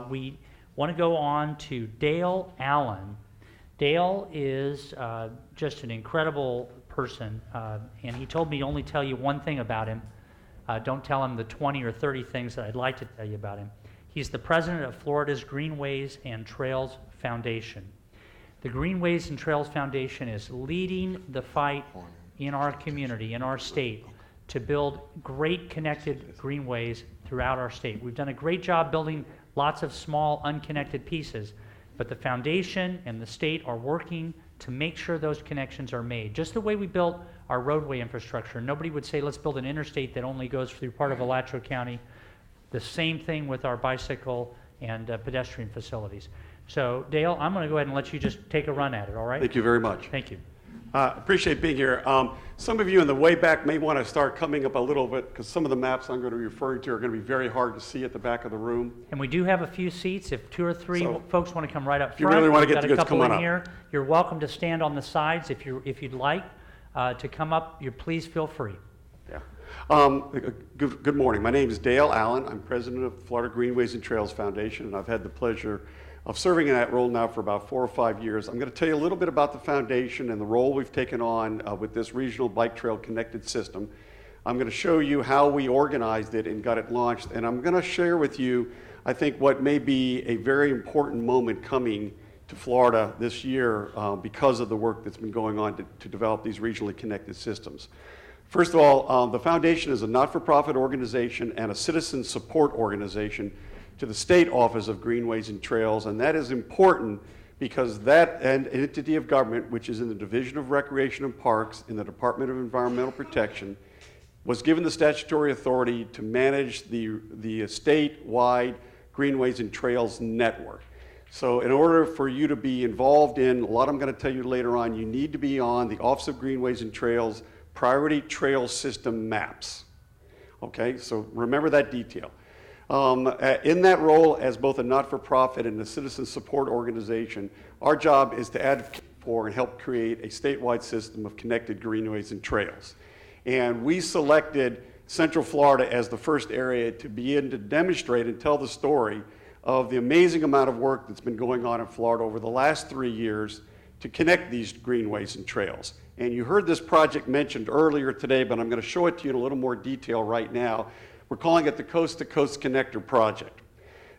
We want to go on to Dale Allen. Dale is just an incredible person, and he told me only tell you one thing about him. Don't tell him the 20 or 30 things that I'd like to tell you about him. He's the president of Florida's Greenways and Trails Foundation. The Greenways and Trails Foundation is leading the fight in our community, in our state, to build great connected greenways throughout our state. We've done a great job building lots of small unconnected pieces, but the foundation and the state are working to make sure those connections are made. Just the way we built our roadway infrastructure. Nobody would say, let's build an interstate that only goes through part of Alachua County. The same thing with our bicycle and pedestrian facilities. So, Dale, I'm going to go ahead and let you just take a run at it, all right? Thank you very much. Thank you. Appreciate being here. Some of you in the way back may want to start coming up a little bit because some of the maps I'm going to be referring to are going to be very hard to see at the back of the room. And we do have a few seats. If 2 or 3 folks want to come right up front, if you really want to get we've got the a goods, couple come on in up. here. You're welcome to stand on the sides if you'd like to come up. Please feel free. Yeah. Good morning. My name is Dale Allen. I'm president of Florida Greenways and Trails Foundation, and I've had the pleasure of serving in that role now for about 4 or 5 years. I'm going to tell you a little bit about the foundation and the role we've taken on with this regional bike trail connected system. I'm going to show you how we organized it and got it launched, and I'm going to share with you, I think, what may be a very important moment coming to Florida this year because of the work that's been going on to develop these regionally connected systems. First of all, the foundation is a not-for-profit organization and a citizen support organization to the State Office of Greenways and Trails, and that is important because that entity of government, which is in the Division of Recreation and Parks in the Department of Environmental Protection, was given the statutory authority to manage the state-wide Greenways and Trails network. So in order for you to be involved in a lot I'm going to tell you later on, you need to be on the Office of Greenways and Trails Priority Trail System maps. Okay, so remember that detail. In that role as both a not-for-profit and a citizen support organization, our job is to advocate for and help create a statewide system of connected greenways and trails. And we selected Central Florida as the first area to begin to demonstrate and tell the story of the amazing amount of work that's been going on in Florida over the last 3 years to connect these greenways and trails. And you heard this project mentioned earlier today, but I'm going to show it to you in a little more detail right now. We're calling it the Coast to Coast Connector Project.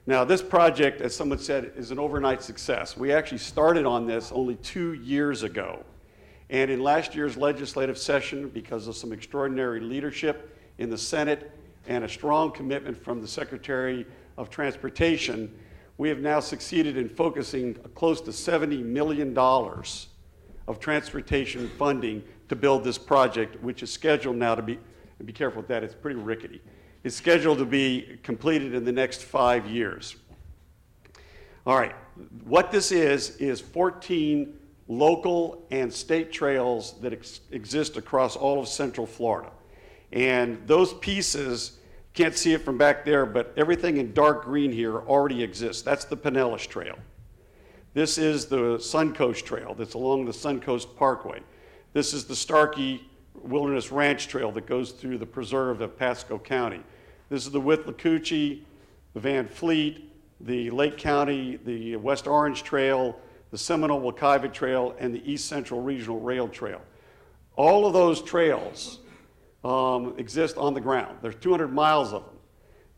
Now, this project, as someone said, is an overnight success. We actually started on this only 2 years ago. And in last year's legislative session, because of some extraordinary leadership in the Senate and a strong commitment from the Secretary of Transportation, we have now succeeded in focusing close to $70 million of transportation funding to build this project, which is scheduled now to be careful with that, it's pretty rickety. It's scheduled to be completed in the next 5 years. All right, what this is 14 local and state trails that exist across all of Central Florida. And those pieces, can't see it from back there, but everything in dark green here already exists. That's the Pinellas Trail. This is the Suncoast Trail that's along the Suncoast Parkway. This is the Starkey Wilderness Ranch Trail that goes through the preserve of Pasco County. This is the Withlacoochee, the Van Fleet, the Lake County, the West Orange Trail, the Seminole Wekiva Trail, and the East Central Regional Rail Trail. All of those trails exist on the ground. There's 200 miles of them.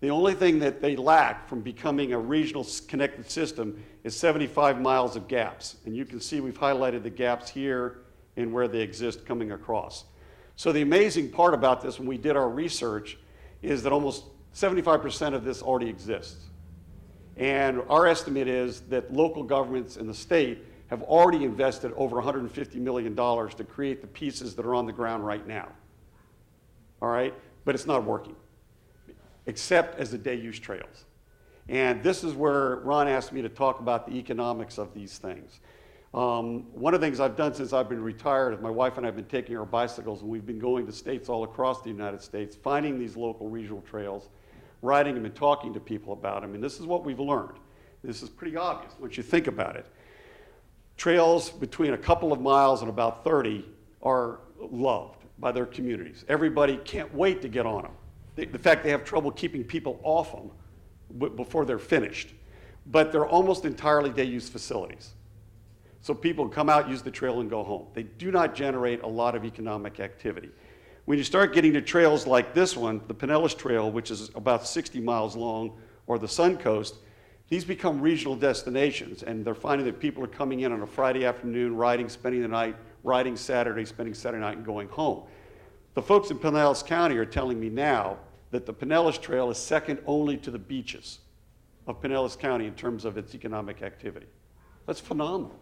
The only thing that they lack from becoming a regional connected system is 75 miles of gaps. And you can see we've highlighted the gaps here and where they exist coming across. So the amazing part about this when we did our research is that almost 75% of this already exists. And our estimate is that local governments in the state have already invested over $150 million to create the pieces that are on the ground right now. All right, but it's not working, except as the day-use trails. And this is where Ron asked me to talk about the economics of these things. One of the things I've done since I've been retired is my wife and I have been taking our bicycles, and we've been going to states all across the United States, finding these local regional trails, riding them and talking to people about them. And this is what we've learned. This is pretty obvious once you think about it. Trails between a couple of miles and about 30 are loved by their communities. Everybody can't wait to get on them. In fact, they have trouble keeping people off them before they're finished. but they're almost entirely day-use facilities. So people come out, use the trail, and go home. They do not generate a lot of economic activity. When you start getting to trails like this one, the Pinellas Trail, which is about 60 miles long, or the Sun Coast, these become regional destinations, and they're finding that people are coming in on a Friday afternoon, riding, spending the night, riding Saturday, spending Saturday night, and going home. The folks in Pinellas County are telling me now that the Pinellas Trail is second only to the beaches of Pinellas County in terms of its economic activity. That's phenomenal.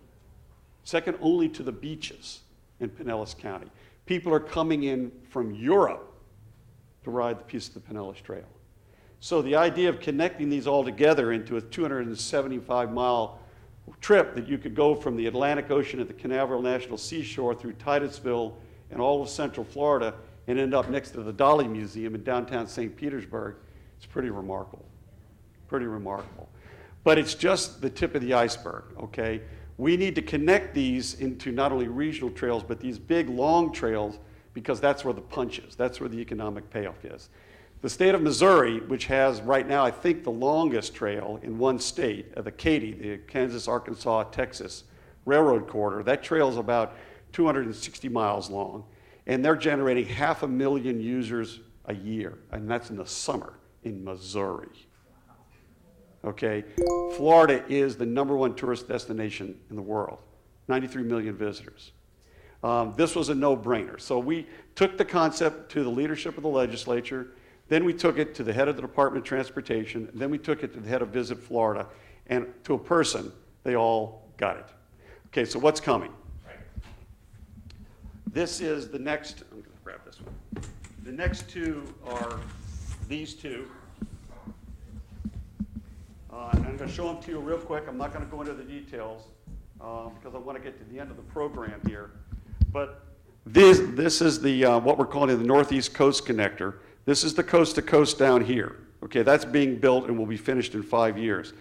Second only to the beaches in Pinellas County. People are coming in from Europe to ride the piece of the Pinellas Trail. So the idea of connecting these all together into a 275-mile trip that you could go from the Atlantic Ocean at the Canaveral National Seashore through Titusville and all of Central Florida and end up next to the Dolly Museum in downtown St. Petersburg, it's pretty remarkable. Pretty remarkable. But it's just the tip of the iceberg, okay? We need to connect these into not only regional trails, but these big, long trails, because that's where the punch is. That's where the economic payoff is. The state of Missouri, which has right now, I think, the longest trail in one state, the Katy, the Kansas, Arkansas, Texas Railroad Corridor, that trail is about 260 miles long, and they're generating 500,000 users a year, and that's in the summer in Missouri. Okay, Florida is the #1 tourist destination in the world, 93 million visitors. This was a no-brainer. So we took the concept to the leadership of the legislature, then we took it to the head of the Department of Transportation, then we took it to the head of Visit Florida, and to a person, they all got it. Okay, so what's coming? This is the next, I'm gonna grab this one. The next two are these two. I'm going to show them to you real quick. I'm not going to go into the details because I want to get to the end of the program here. But this is the what we're calling the Northeast Coast Connector. This is the coast to coast down here. Okay, that's being built and will be finished in 5 years.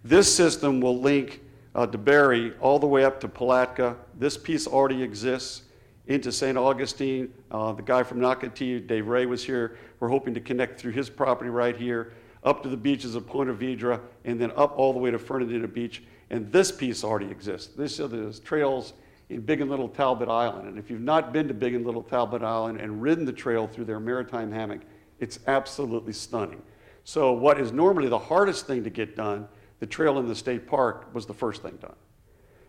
This system will link DeBerry all the way up to Palatka. This piece already exists into St. Augustine. The guy from Nocatee, Dave Ray, was here. We're hoping to connect through his property right here, up to the beaches of Ponte Vedra, and then up all the way to Fernandina Beach. And this piece already exists. This are the trails in Big and Little Talbot Island. And if you've not been to Big and Little Talbot Island and ridden the trail through their maritime hammock, it's absolutely stunning. So what is normally the hardest thing to get done, the trail in the state park, was the first thing done.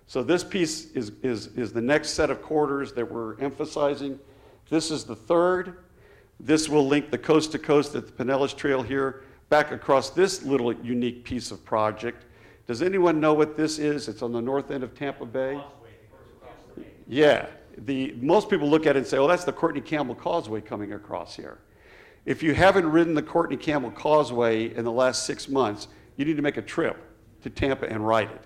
So this piece is the next set of corridors that we're emphasizing. This is the third. This will link the coast to coast at the Pinellas Trail here, back across this little unique piece of project. Does anyone know what this is? It's on the north end of Tampa Bay. Yeah, most people look at it and say, oh, that's the Courtney Campbell Causeway coming across here. If you haven't ridden the Courtney Campbell Causeway in the last 6 months, you need to make a trip to Tampa and ride it.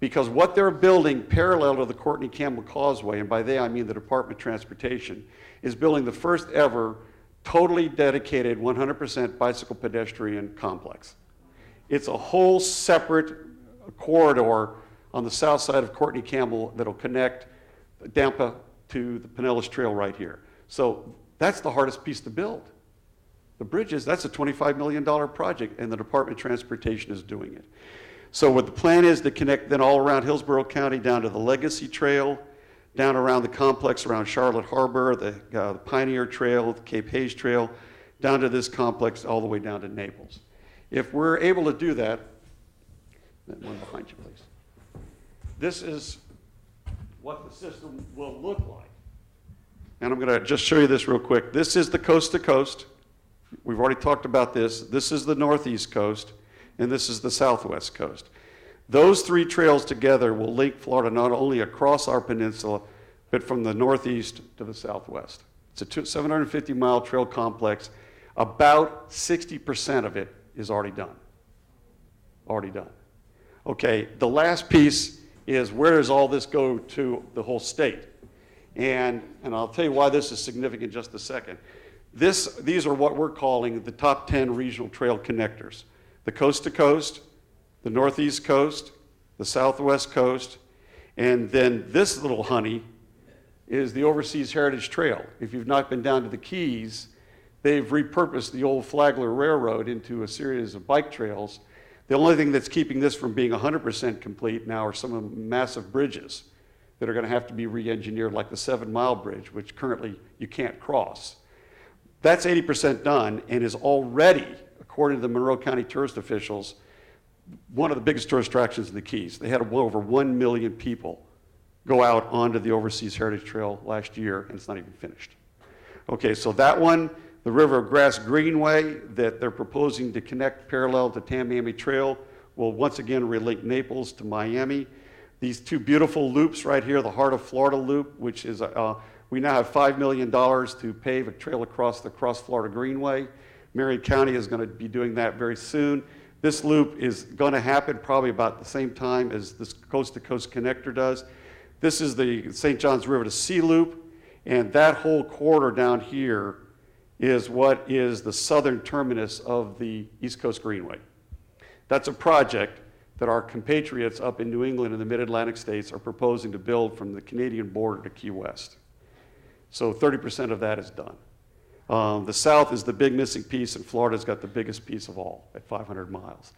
Because what they're building parallel to the Courtney Campbell Causeway, and by they I mean the Department of Transportation, is building the first ever totally dedicated 100% bicycle pedestrian complex. It's a whole separate corridor on the south side of Courtney Campbell that'll connect Tampa to the Pinellas Trail right here. So that's the hardest piece to build. The bridges, that's a $25 million project, and the Department of Transportation is doing it. So what the plan is to connect then all around Hillsborough County down to the Legacy Trail, down around the complex around Charlotte Harbor, the Pioneer Trail, the Cape Hayes Trail, down to this complex all the way down to Naples. If we're able to do that, that one behind you, please. This is what the system will look like. And I'm going to just show you this real quick. This is the coast to coast. We've already talked about this. This is the northeast coast, and this is the southwest coast. Those three trails together will link Florida not only across our peninsula, but from the northeast to the southwest. It's a 750-mile trail complex. About 60% of it is already done. Already done. Okay, the last piece is where does all this go to the whole state? And I'll tell you why this is significant in just a second. These are what we're calling the top 10 regional trail connectors. The coast to coast, the northeast coast, the southwest coast, and then this little honey is the Overseas Heritage Trail. If you've not been down to the Keys, they've repurposed the old Flagler Railroad into a series of bike trails The only thing that's keeping this from being 100% complete now are some of the massive bridges that are going to have to be re-engineered, like the 7 Mile Bridge, which currently you can't cross. That's 80% done and is already, according to the Monroe County tourist officials, one of the biggest tourist attractions in the Keys. They had over 1 million people go out onto the Overseas Heritage Trail last year, and it's not even finished. Okay, so that one, the River of Grass Greenway that they're proposing to connect parallel to Tamiami Trail will once again relink Naples to Miami. These two beautiful loops right here, the Heart of Florida Loop, which is, we now have $5 million to pave a trail across the Cross Florida Greenway. Marion County is going to be doing that very soon. This loop is going to happen probably about the same time as this coast-to-coast connector does. This is the St. Johns River to Sea Loop, and that whole corridor down here is what is the southern terminus of the East Coast Greenway. That's a project that our compatriots up in New England and the mid-Atlantic states are proposing to build from the Canadian border to Key West. So 30% of that is done. The south is the big missing piece, and Florida's got the biggest piece of all at 500 miles.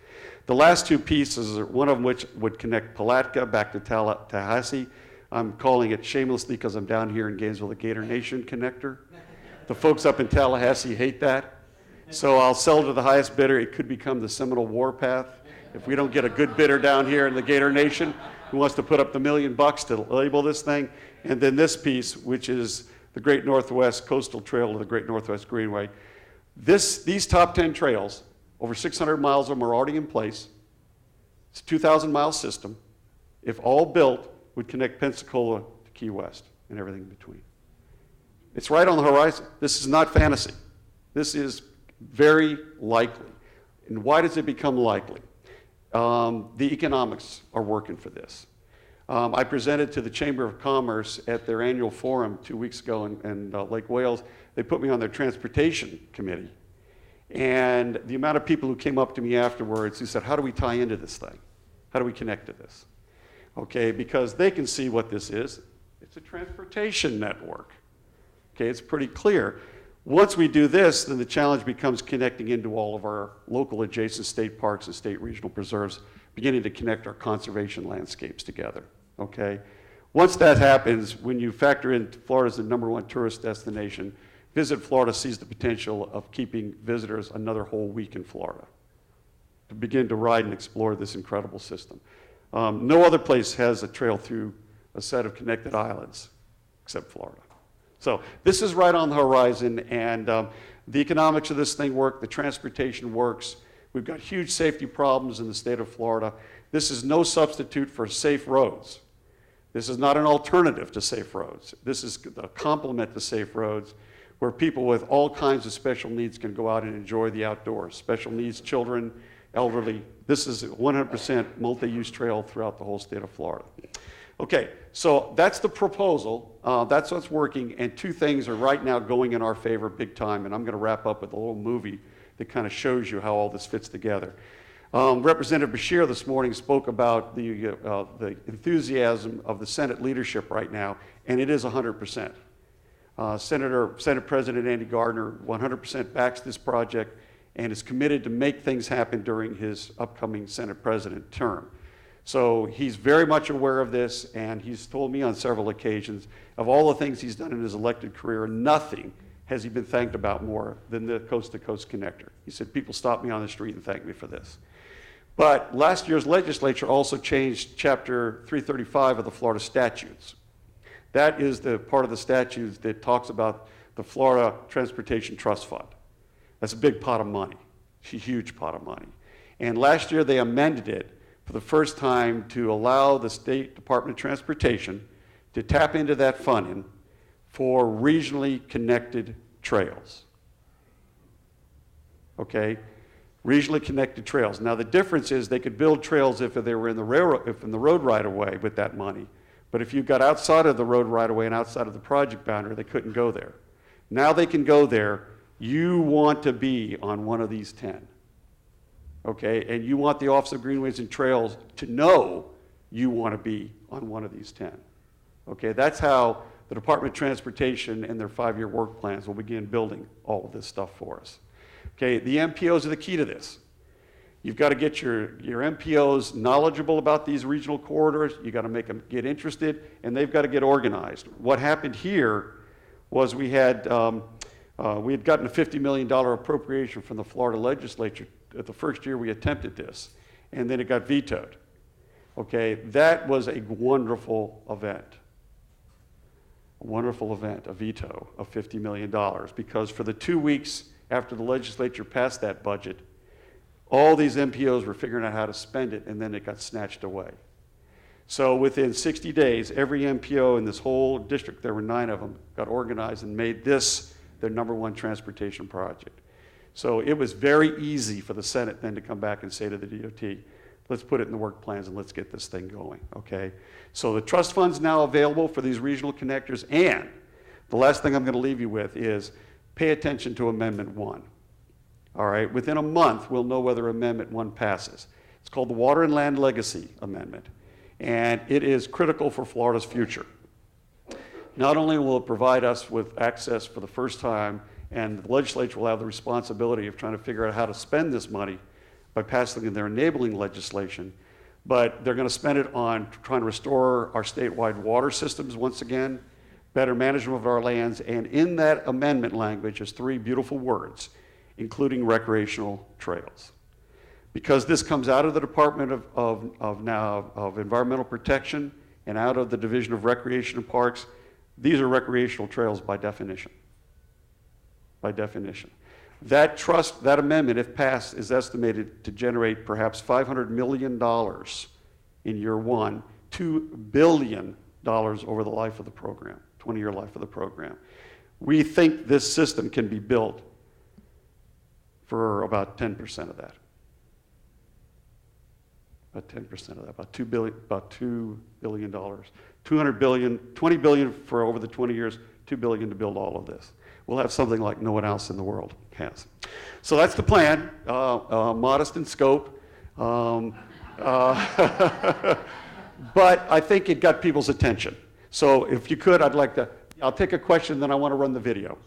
The last two pieces, one of which would connect Palatka back to Tallahassee. I'm calling it shamelessly because I'm down here in Gainesville, the Gator Nation connector. The folks up in Tallahassee hate that. So I'll sell to the highest bidder. It could become the Seminole Warpath. If we don't get a good bidder down here in the Gator Nation who wants to put up the $1 million to label this thing. And then this piece, which is the Great Northwest Coastal Trail of the Great Northwest Greenway. These top 10 trails, over 600 miles of them are already in place. It's a 2,000-mile system. If all built, would connect Pensacola to Key West and everything in between. It's right on the horizon. This is not fantasy. This is very likely. And why does it become likely? The economics are working for this. I presented to the Chamber of Commerce at their annual forum 2 weeks ago in Lake Wales. They put me on their transportation committee. And the amount of people who came up to me afterwards who said, how do we tie into this thing? How do we connect to this? Okay, because they can see what this is. It's a transportation network. Okay, it's pretty clear. Once we do this, then the challenge becomes connecting into all of our local adjacent state parks and state regional preserves, beginning to connect our conservation landscapes together. Okay? Once that happens, when you factor in Florida as the #1 tourist destination, Visit Florida sees the potential of keeping visitors another whole week in Florida to begin to ride and explore this incredible system. No other place has a trail through a set of connected islands except Florida. So this is right on the horizon, and the economics of this thing work, the transportation works. We've got huge safety problems in the state of Florida. This is no substitute for safe roads. This is not an alternative to safe roads. This is a complement to safe roads where people with all kinds of special needs can go out and enjoy the outdoors. Special needs, children, elderly. This is a 100% multi-use trail throughout the whole state of Florida. Okay, so that's the proposal. That's what's working, and two things are right now going in our favor big time, and I'm going to wrap up with a little movie that kind of shows you how all this fits together. Representative Beshear this morning spoke about the enthusiasm of the Senate leadership right now, and it is 100%. Senate President Andy Gardner 100% backs this project and is committed to make things happen during his upcoming Senate President term. So he's very much aware of this, and he's told me on several occasions of all the things he's done in his elected career, nothing has he been thanked about more than the coast-to-coast connector. He said, people stop me on the street and thank me for this. But last year's legislature also changed Chapter 335 of the Florida statutes. That is the part of the statutes that talks about the Florida Transportation Trust Fund. That's a big pot of money, a huge pot of money. And last year they amended it for the first time to allow the State Department of Transportation to tap into that funding for regionally connected trails. Okay? Regionally connected trails. Now the difference is they could build trails if they were in the railroad, if in the road right of way with that money. But if you got outside of the road right of way and outside of the project boundary, they couldn't go there. Now they can go there. You want to be on one of these 10. Okay? And you want the Office of Greenways and Trails to know you want to be on one of these 10. Okay? That's how the Department of Transportation and their 5-year work plans will begin building all of this stuff for us. Okay? The MPOs are the key to this. You've got to get your MPOs knowledgeable about these regional corridors. You've got to make them get interested, and they've got to get organized. What happened here was we had gotten a $50 million appropriation from the Florida legislature at the first year we attempted this, and then it got vetoed. Okay, that was a wonderful event. A wonderful event, a veto of $50 million, because for the 2 weeks after the legislature passed that budget, all these MPOs were figuring out how to spend it, and then it got snatched away. So within 60 days, every MPO in this whole district, there were 9 of them, got organized and made this their #1 transportation project. So it was very easy for the Senate then to come back and say to the DOT, let's put it in the work plans and let's get this thing going, okay? So the trust fund's now available for these regional connectors, and the last thing I'm going to leave you with is pay attention to Amendment 1. All right, within a month, we'll know whether Amendment 1 passes. It's called the Water and Land Legacy Amendment, and it is critical for Florida's future. Not only will it provide us with access for the first time, and the legislature will have the responsibility of trying to figure out how to spend this money by passing their enabling legislation, but they're going to spend it on trying to restore our statewide water systems once again, better management of our lands, and in that amendment language is 3 beautiful words, including recreational trails. Because this comes out of the Department of Environmental Protection and out of the Division of Recreation and Parks, these are recreational trails by definition. By definition. That amendment, if passed, is estimated to generate perhaps $500 million in year 1, $2 billion over the life of the program, 20-year life of the program. We think this system can be built for about 10% of that. About 10% of that, about $2 billion. $200 billion, $20 billion for over the 20 years, $2 billion to build all of this. We'll have something like no one else in the world has. So that's the plan, modest in scope. But I think it got people's attention. So if you could, I'll take a question, then I want to run the video.